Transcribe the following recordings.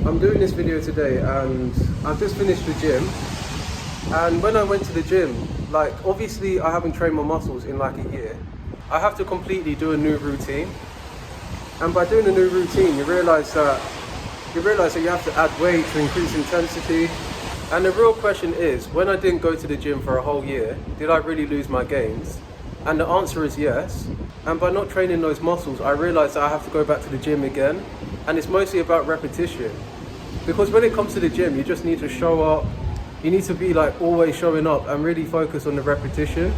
I'm doing this video today and I've just finished the gym, and when I went to the gym, like obviously I haven't trained my muscles in like a year. I have to completely do a new routine, and by doing a new routine you realise that you have to add weight to increase intensity. And the real question is, when I didn't go to the gym for a whole year, did I really lose my gains? And the answer is yes. And by not training those muscles, I realised that I have to go back to the gym again. And it's mostly about repetition. Because when it comes to the gym, you just need to show up. You need to be like always showing up and really focus on the repetition.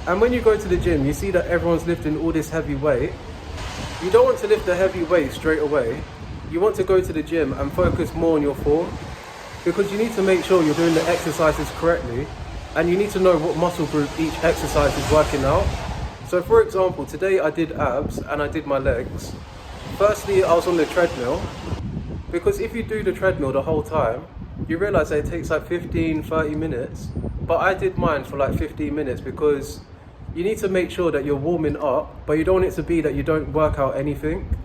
And when you go to the gym, you see that everyone's lifting all this heavy weight. You don't want to lift the heavy weight straight away. You want to go to the gym and focus more on your form, because you need to make sure you're doing the exercises correctly, and you need to know what muscle group each exercise is working out. So for example, today I did abs and I did my legs. Firstly, I was on the treadmill, because if you do the treadmill the whole time, you realize that it takes like 15-30 minutes, but I did mine for like 15 minutes because you need to make sure that you're warming up, but you don't want it to be that you don't work out anything.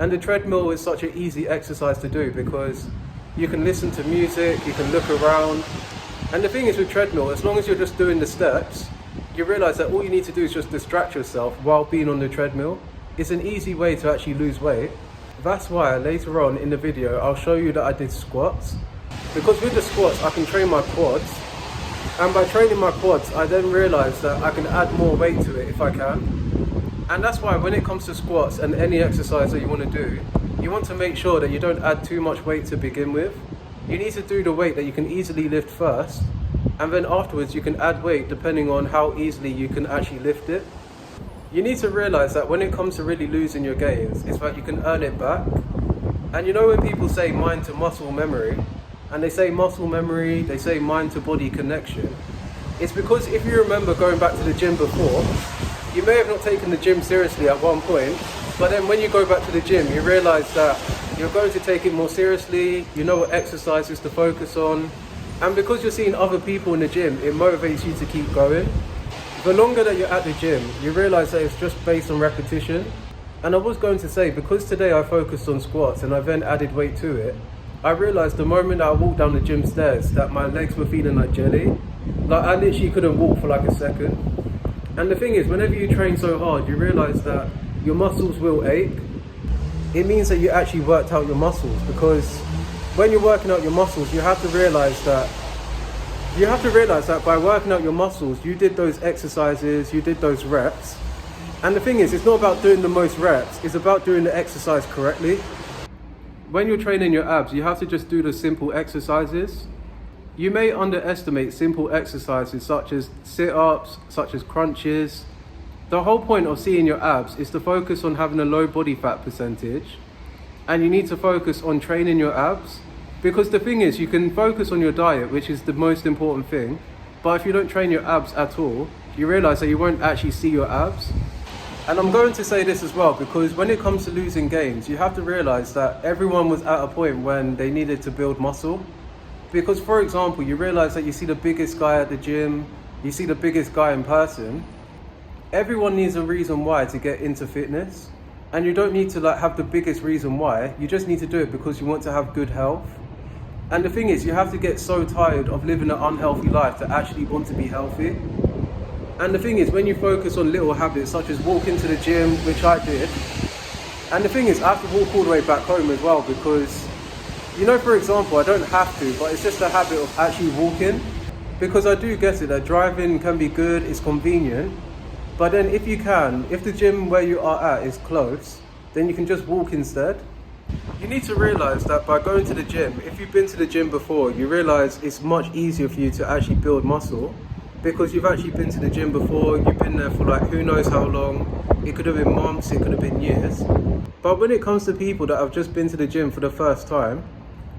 And the treadmill is such an easy exercise to do because you can listen to music, you can look around. And the thing is with treadmill, as long as you're just doing the steps, you realize that all you need to do is just distract yourself while being on the treadmill. It's an easy way to actually lose weight. That's why later on in the video, I'll show you that I did squats. Because with the squats, I can train my quads. And by training my quads, I then realized that I can add more weight to it if I can. And that's why when it comes to squats and any exercise that you want to do, you want to make sure that you don't add too much weight to begin with. You need to do the weight that you can easily lift first, and then afterwards you can add weight depending on how easily you can actually lift it. You need to realize that when it comes to really losing your gains, it's that you can earn it back. And you know when people say mind to muscle memory, and they say muscle memory, they say mind to body connection, it's because if you remember going back to the gym before, you may have not taken the gym seriously at one point, but then when you go back to the gym, you realize that you're going to take it more seriously, you know what exercises to focus on, and because you're seeing other people in the gym, it motivates you to keep going. The longer that you're at the gym, you realize that it's just based on repetition. And I was going to say, because today I focused on squats and I then added weight to it, I realized the moment that I walked down the gym stairs that my legs were feeling like jelly. Like I literally couldn't walk for like a second. And the thing is, whenever you train so hard, you realize that your muscles will ache. It means that you actually worked out your muscles, because when you're working out your muscles, you have to realize that by working out your muscles, you did those exercises, you did those reps. And the thing is, it's not about doing the most reps, it's about doing the exercise correctly. When you're training your abs, you have to just do the simple exercises. You may underestimate simple exercises such as sit-ups, such as crunches. The whole point of seeing your abs is to focus on having a low body fat percentage, and you need to focus on training your abs, because the thing is, you can focus on your diet, which is the most important thing, but if you don't train your abs at all, you realize that you won't actually see your abs. And I'm going to say this as well, because when it comes to losing gains, you have to realize that everyone was at a point when they needed to build muscle. Because for example, you realize that you see the biggest guy at the gym, you see the biggest guy in person. Everyone needs a reason why to get into fitness. And you don't need to like have the biggest reason why, you just need to do it because you want to have good health. And the thing is, you have to get so tired of living an unhealthy life to actually want to be healthy. And the thing is, when you focus on little habits such as walking to the gym, which I did, and the thing is, I have to walk all the way back home as well, because you know, for example, I don't have to, but it's just a habit of actually walking. Because I do get it that driving can be good, it's convenient, but then if the gym where you are at is close, then you can just walk instead. You need to realize that by going to the gym, if you've been to the gym before, you realize it's much easier for you to actually build muscle, because you've actually been to the gym before, you've been there for like who knows how long. It could have been months, it could have been years. But when it comes to people that have just been to the gym for the first time,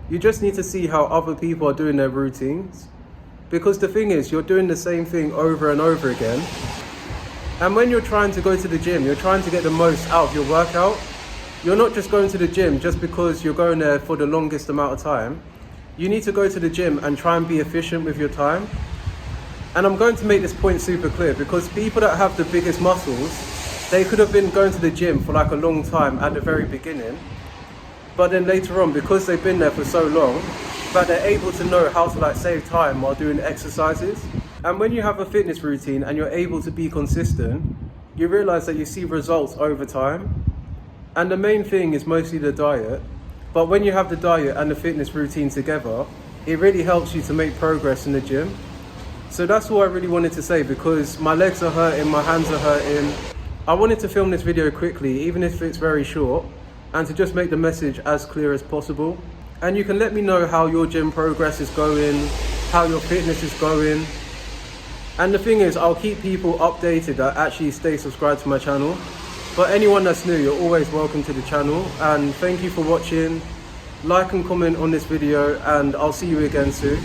you just need to see how other people are doing their routines. Because the thing is, you're doing the same thing over and over again. And when you're trying to go to the gym, you're trying to get the most out of your workout. You're not just going to the gym just because you're going there for the longest amount of time. You need to go to the gym and try and be efficient with your time. And I'm going to make this point super clear, because people that have the biggest muscles, they could have been going to the gym for like a long time at the very beginning. But then later on, because they've been there for so long, that they're able to know how to like save time while doing exercises. And when you have a fitness routine and you're able to be consistent, you realize that you see results over time. And the main thing is mostly the diet. But when you have the diet and the fitness routine together, it really helps you to make progress in the gym. So that's all I really wanted to say, because my legs are hurting, my hands are hurting. I wanted to film this video quickly, even if it's very short, and to just make the message as clear as possible. And you can let me know how your gym progress is going, how your fitness is going. And the thing is, I'll keep people updated that actually stay subscribed to my channel. But anyone that's new, you're always welcome to the channel. And thank you for watching. Like and comment on this video, and I'll see you again soon.